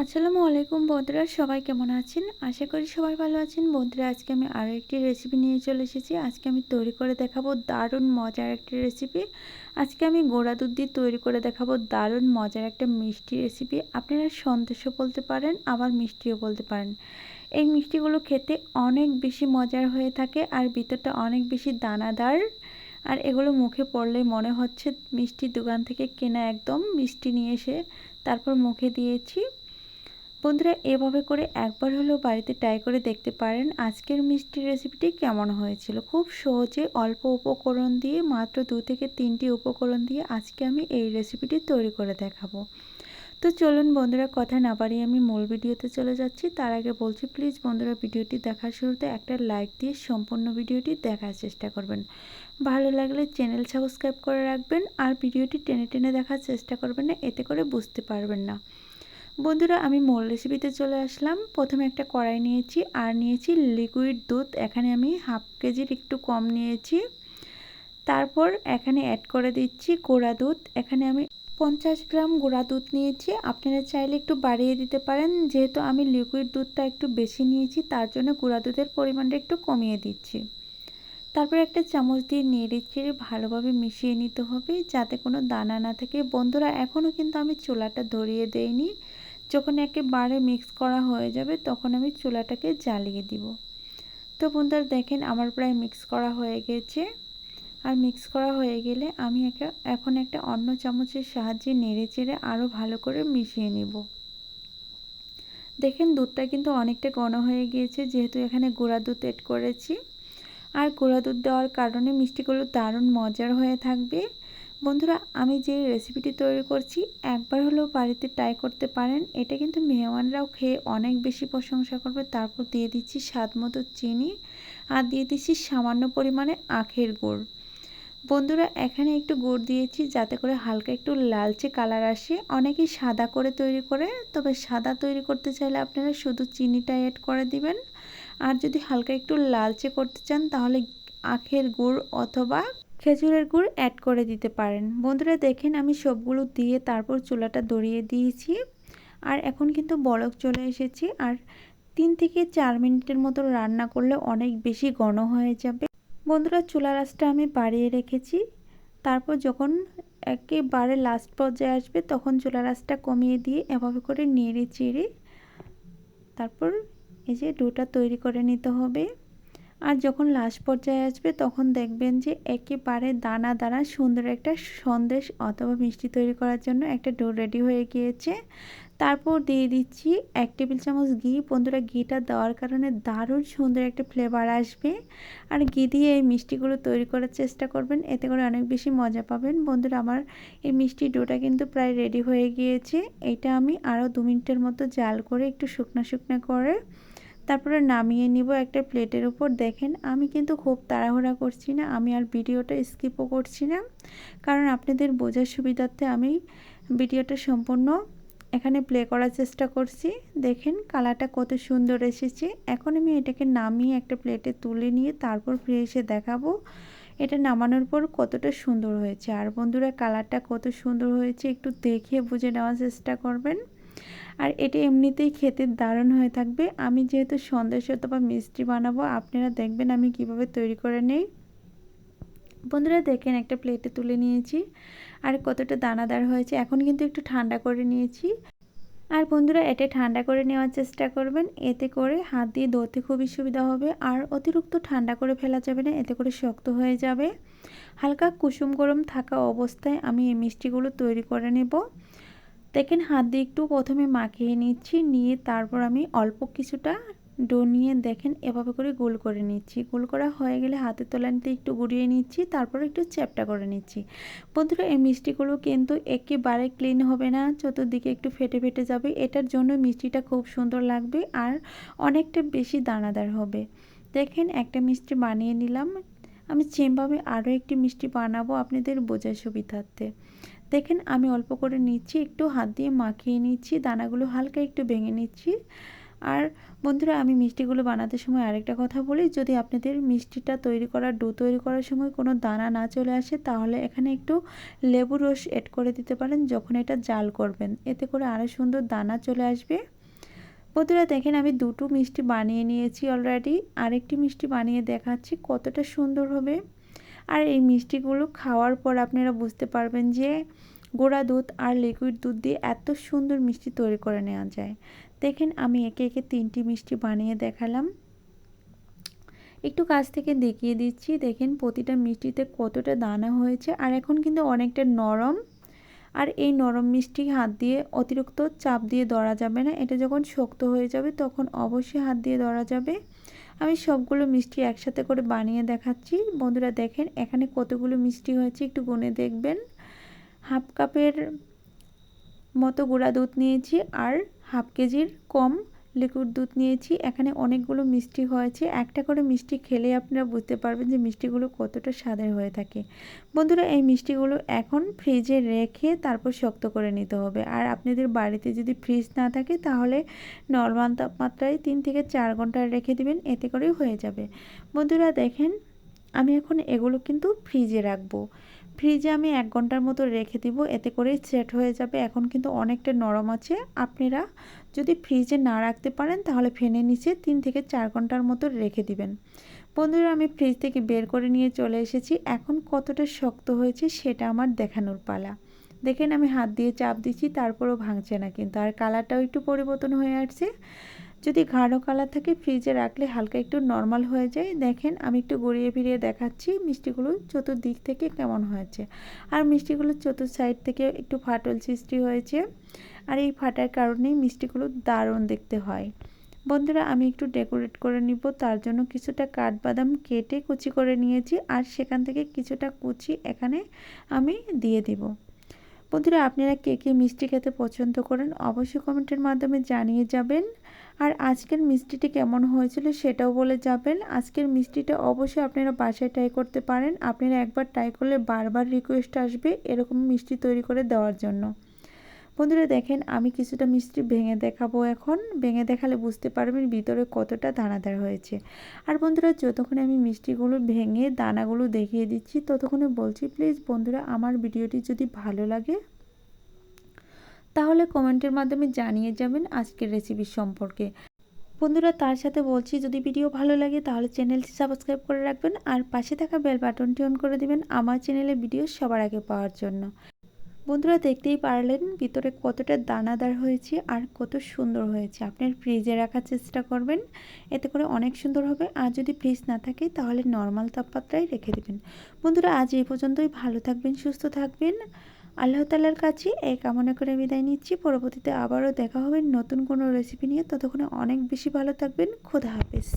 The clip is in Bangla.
আসসালামু আলাইকুম বন্ধুরা, সবাই কেমন আছেন? আশা করি সবাই ভালো আছেন। বন্ধুরা, আজকে আমি আরও একটি রেসিপি নিয়ে চলে এসেছি। আজকে আমি তৈরি করে দেখাবো দারুণ মজার একটি রেসিপি। আজকে আমি গুঁড়া দুধ দিয়ে তৈরি করে দেখাবো দারুণ মজার একটা মিষ্টি রেসিপি। আপনারা সন্দেশও বলতে পারেন, আবার মিষ্টিও বলতে পারেন। এই মিষ্টিগুলো খেতে অনেক বেশি মজার হয়ে থাকে আর ভিতরটা অনেক বেশি দানাদার। আর এগুলো মুখে পড়লেই মনে হচ্ছে মিষ্টির দোকান থেকে কেনা একদম মিষ্টি নিয়ে এসে তারপর মুখে দিয়েছি। বন্ধুরা, এভাবে করে একবার হলেও বাড়িতে ট্রাই করে দেখতে পারেন আজকের মিষ্টির রেসিপিটি কেমন হয়েছিল। খুব সহজে অল্প উপকরণ দিয়ে, মাত্র 2 থেকে 3টি উপকরণ দিয়ে আজকে আমি এই রেসিপিটি তৈরি করে দেখাবো। তো চলুন বন্ধুরা, কথা না বাড়িয়ে আমি মূল ভিডিওতে চলে যাচ্ছি। তার আগে বলছি, প্লিজ বন্ধুরা, ভিডিওটি দেখার শুরুতে একটা লাইক দিয়ে সম্পূর্ণ ভিডিওটি দেখার চেষ্টা করবেন। ভালো লাগলে চ্যানেল সাবস্ক্রাইব করে রাখবেন আর ভিডিওটি টেনে টেনে দেখার চেষ্টা করবেন না, এতে করে বুঝতে পারবেন না। বন্ধুরা, আমি মূল রেসিপিতে চলে আসলাম। প্রথমে একটা কড়াই নিয়েছি আর নিয়েছি লিকুইড দুধ। এখানে আমি হাফ কেজির একটু কম নিয়েছি। তারপর এখানে অ্যাড করে দিচ্ছি গুঁড়া দুধ। এখানে আমি 50 গ্রাম গুঁড়া দুধ নিয়েছি। আপনারা চাইলে একটু বাড়িয়ে দিতে পারেন, যেহেতু আমি লিকুইড দুধটা একটু বেশি নিয়েছি তার জন্য গুঁড়া দুধের পরিমাণটা একটু কমিয়ে দিচ্ছি। তারপর একটা চামচ দিয়ে নেড়ে ভালোভাবে মিশিয়ে নিতে হবে যাতে কোনো দানা না থাকে। বন্ধুরা, এখনও কিন্তু আমি চুলাটা ধরিয়ে দেইনি। যখন একেবারে মিক্স করা হয়ে যাবে তখন আমি চুলাটাকে জ্বালিয়ে দিব। তো বন্ধুরা, দেখেন আমার প্রায় মিক্স করা হয়ে গেছে। আর মিক্স করা হয়ে গেলে আমি এখন একটা অন্য চামচের সাহায্যে নেড়ে আরও ভালো করে মিশিয়ে নিব। দেখেন দুধটা কিন্তু অনেকটা ঘন হয়ে গিয়েছে, যেহেতু এখানে গুঁড়া দুধ অ্যাড করেছি। আর গুঁড়া দুধ দেওয়ার কারণে মিষ্টিগুলো দারুণ মজার হয়ে থাকবে। বন্ধুরা, আমি যে রেসিপিটি তৈরি করছি একবার হলেও বাড়িতে ট্রাই করতে পারেন। এটা কিন্তু মেহমানরাও খেয়ে অনেক বেশি প্রশংসা করবে। তারপর দিয়ে দিচ্ছি স্বাদ মতো চিনি আর দিয়ে দিচ্ছি সামান্য পরিমাণে আখের গুড়। বন্ধুরা, এখানে একটু গুড় দিয়েছি যাতে করে হালকা একটু লালচে কালার আসে। অনেকেই সাদা করে তৈরি করে, তবে সাদা তৈরি করতে চাইলে আপনারা শুধু চিনিটা অ্যাড করে দিবেন। আর যদি হালকা একটু লালচে করতে চান তাহলে আখের গুড় অথবা খেজুরের গুড় অ্যাড করে দিতে পারেন। বন্ধুরা, দেখেন আমি সবগুলো দিয়ে তারপর চুলাটা ধরিয়ে দিয়েছি। আর এখন কিন্তু বলক চলে এসেছে। আর 3 থেকে 4 মিনিটের মতো রান্না করলে অনেক বেশি ঘন হয়ে যাবে। বন্ধুরা, চুলার আঁচটা আমি বাড়িয়ে রেখেছি। তারপর যখন একেবারে লাস্ট পর্যায়ে আসবে তখন চুলার আঁচটা কমিয়ে দিয়ে এভাবে করে নেড়ে তারপর এই যে ডোটা তৈরি করে নিতে হবে। আর যখন লাস্ট পর্যায়ে আসবে তখন দেখবেন যে একেবারে দানা দানা সুন্দর একটা সন্দেশ অথবা মিষ্টি তৈরি করার জন্য একটা ডো রেডি হয়ে গিয়েছে। তারপর দিয়ে দিচ্ছি 1 টেবিল চামচ ঘি। বন্ধুরা, ঘিটা দেওয়ার কারণে দারুণ সুন্দর একটা ফ্লেভার আসবে। আর ঘি দিয়ে এই মিষ্টিগুলো তৈরি করার চেষ্টা করবেন, এতে করে অনেক বেশি মজা পাবেন। বন্ধুরা, আমার এই মিষ্টি ডোটা কিন্তু প্রায় রেডি হয়ে গিয়েছে। এটা আমি আরও 2 মিনিটের মতো জাল করে একটু শুকনো শুকনো করে তারপরে নামিয়ে নিব একটা প্লেটের উপর। দেখেন আমি কিন্তু খুব তাড়াহুড়া করছি না, আমি আর ভিডিওটা স্কিপও করছি না, কারণ আপনাদের বোঝার সুবিধার্থে আমি ভিডিওটা সম্পূর্ণ এখানে প্লে করার চেষ্টা করছি। দেখেন কালারটা কত সুন্দর এসেছে। এখন আমি এটাকে নামিয়ে একটা প্লেটে তুলে নিয়ে তারপর ফিরে এসে দেখাবো এটা নামানোর পর কতটা সুন্দর হয়েছে। আর বন্ধুরা, কালারটা কত সুন্দর হয়েছে একটু দেখে বুঝে নেওয়ার চেষ্টা করবেন। আর এটা এমনিতেই খেতে দারুণ হয়ে থাকবে। আমি যেহেতু সন্দেশ অথবা মিষ্টি বানাবো, আপনারা দেখবেন আমি কিভাবে তৈরি করে নেই। বন্ধুরা, দেখেন একটা প্লেটে তুলে নিয়েছি আর কতটা দানাদার হয়েছে। এখন কিন্তু একটু ঠান্ডা করে নিয়েছি। আর বন্ধুরা, এটা ঠান্ডা করে নেওয়ার চেষ্টা করবেন, এতে করে হাত দিয়ে ধরতে খুবই সুবিধা হবে। আর অতিরিক্ত ঠান্ডা করে ফেলা যাবে না, এতে করে শক্ত হয়ে যাবে। হালকা কুসুম গরম থাকা অবস্থায় আমি এই মিষ্টিগুলো তৈরি করে নেব। দেখেন হাত দিয়ে একটু প্রথমে মাখিয়ে নিচ্ছি, নিয়ে তারপর আমি অল্প কিছুটা ডো নিয়ে দেখেন এভাবে করে গোল করে নিচ্ছি। গোল করা হয়ে গেলে হাতের তলানিতে একটু গুঁড়িয়ে নিচ্ছি, তারপর একটু চ্যাপটা করে নিচ্ছি। বন্ধুরা, এই মিষ্টিগুলো কিন্তু একেবারে ক্লিন হবে না, চতুর্দিকে একটু ফেটে ফেটে যাবে। এটার জন্য মিষ্টিটা খুব সুন্দর লাগবে আর অনেকটা বেশি দানাদার হবে। দেখেন একটা মিষ্টি বানিয়ে নিলাম। আমি সেমভাবে আরও একটি মিষ্টি বানাবো আপনাদের বোঝার সুবিধার্থে। দেখেন আমি অল্প করে নিচ্ছি, একটু হাত দিয়ে মাখিয়ে নিচ্ছি, দানাগুলো হালকা একটু ভেঙে নিচ্ছি। আর বন্ধুরা, আমি মিষ্টিগুলো বানাতে সময় আরেকটা কথা বলি, যদি আপনাদের মিষ্টিটা তৈরি করার ডো তৈরি করার সময় কোনো দানা না চলে আসে তাহলে এখানে একটু লেবুর রস অ্যাড করে দিতে পারেন যখন এটা জাল করবেন, এতে করে আরও সুন্দর দানা চলে আসবে। বন্ধুরা দেখেন আমি দুটো মিষ্টি বানিয়ে নিয়েছি অলরেডি, আরেকটি মিষ্টি বানিয়ে দেখাচ্ছি কতটা সুন্দর হবে। আর এই মিষ্টিগুলো খাওয়ার পর আপনারা বুঝতে পারবেন যে গুঁড়া দুধ আর লিকুইড দুধ দিয়ে এত সুন্দর মিষ্টি তৈরি করে নেওয়া যায়। দেখেন আমি একে একে 3টি মিষ্টি বানিয়ে দেখালাম, একটু কাছ থেকে দেখিয়ে দিচ্ছি। দেখেন প্রতিটা মিষ্টিতে কতটা দানা হয়েছে, আর এখন কিন্তু অনেকটা নরম। আর এই নরম মিষ্টি হাত দিয়ে অতিরিক্ত চাপ দিয়ে ধরা যাবে না, এটা যখন শক্ত হয়ে যাবে তখন অবশ্যই হাত দিয়ে ধরা যাবে। আমি সবগুলো মিষ্টি একসাথে করে বানিয়ে দেখাচ্ছি। বন্ধুরা দেখেন এখানে কতগুলো মিষ্টি হয়েছে একটু গুনে দেখবেন। হাফ কাপের মতো গুঁড়া দুধ নিয়েছি আর হাফ কেজির কম লিকুইড দুধ নিয়েছি। এখানে অনেকগুলো মিষ্টি হয়েছে, একটা করে মিষ্টি খেলে আপনারা বুঝতে পারবেন যে মিষ্টিগুলো কতটা স্বাদের হয়ে থাকে। বন্ধুরা এই মিষ্টিগুলো এখন ফ্রিজে রেখে তারপর শক্ত করে নিতে হবে। আর আপনাদের বাড়িতে যদি ফ্রিজ না থাকে তাহলে নরমাল তাপমাত্রায় 3 থেকে 4 ঘন্টা রেখে দিবেন, এতে করেই হয়ে যাবে। বন্ধুরা দেখেন আমি এখন এগুলো কিন্তু ফ্রিজে রাখবো। ফ্রিজে আমি 1 ঘন্টার মতো রেখে দিব, এতে করেই সেট হয়ে যাবে। এখন কিন্তু অনেকটা নরম আছে। আপনারা যদি ফ্রিজে না রাখতে পারেন তাহলে ফ্যানের নিচে 3 থেকে 4 ঘন্টার মতো রেখে দিবেন। বন্ধুরা আমি ফ্রিজ থেকে বের করে নিয়ে চলে এসেছি। এখন কতটা শক্ত হয়েছে সেটা আমার দেখানোর পালা। দেখেন আমি হাত দিয়ে চাপ দিচ্ছি তারপরেও ভাঙছে না কিন্তু, আর কালারটাও একটু পরিবর্তন হয়ে আসছে। যদি গাঢ় কালার থাকে ফ্রিজে রাখলে হালকা একটু নর্মাল হয়ে যায়। দেখেন আমি একটু গড়িয়ে ফিরিয়ে দেখাচ্ছি মিষ্টিগুলো চতুর্দিক থেকে কেমন হয়েছে। আর মিষ্টিগুলো চতুর সাইড থেকে একটু ফাটল সৃষ্টি হয়েছে, আর এই ফাটার কারণেই মিষ্টিগুলো দারুণ দেখতে হয়। বন্ধুরা আমি একটু ডেকোরেট করে নিব, তার জন্য কিছুটা কাঠবাদাম কেটে কুচি করে নিয়েছি, আর সেখান থেকে কিছুটা কুচি এখানে আমি দিয়ে দিব। বন্ধুরা আপনারা কে কে মিষ্টি খেতে পছন্দ করেন অবশ্যই কমেন্টের মাধ্যমে জানিয়ে যাবেন। আর আজকের মিষ্টিটি কেমন হয়েছিল সেটাও বলে যাবেন। আজকের মিষ্টিটা অবশ্যই আপনারা বাসায় ট্রাই করতে পারেন। আপনারা একবার ট্রাই করলে বারবার রিকোয়েস্ট আসবে এরকম মিষ্টি তৈরি করে দেওয়ার জন্য। বন্ধুরা দেখেন আমি কিছুটা মিষ্টি ভেঙে দেখাবো, এখন ভেঙে দেখালে বুঝতে পারবেন ভিতরে কতটা দানাদার হয়েছে। আর বন্ধুরা যতক্ষণে আমি মিষ্টিগুলো ভেঙে দানাগুলো দেখিয়ে দিচ্ছি ততক্ষণে বলছি প্লিজ বন্ধুরা আমার ভিডিওটি যদি ভালো লাগে তাহলে কমেন্টের মাধ্যমে জানিয়ে যাবেন আজকের রেসিপি সম্পর্কে। বন্ধুরা তার সাথে বলছি যদি ভিডিও ভালো লাগে তাহলে চ্যানেলটি সাবস্ক্রাইব করে রাখবেন, আর পাশে থাকা বেল বাটনটি অন করে দিবেন আমার চ্যানেলে ভিডিও সবার আগে পাওয়ার জন্য। বন্ধুরা দেখতেই পারলেন ভিতরে কতটা দানাদার হয়েছে আর কত সুন্দর হয়েছে। আপনার ফ্রিজে রাখার চেষ্টা করবেন, এতে করে অনেক সুন্দর হবে। আর যদি ফ্রিজ না থাকে তাহলে নর্মাল তাপমাত্রায় রেখে দেবেন। বন্ধুরা আজ এই পর্যন্তই, ভালো থাকবেন, সুস্থ থাকবেন। আল্লাহ তাআলার কাছে এই কামনা করে বিদায় নিচ্ছি। পরবর্তীতে আবারও দেখা হবে নতুন কোনো রেসিপি নিয়ে। ততক্ষণে অনেক বেশি ভালো থাকবেন। খোদা হাফেজ।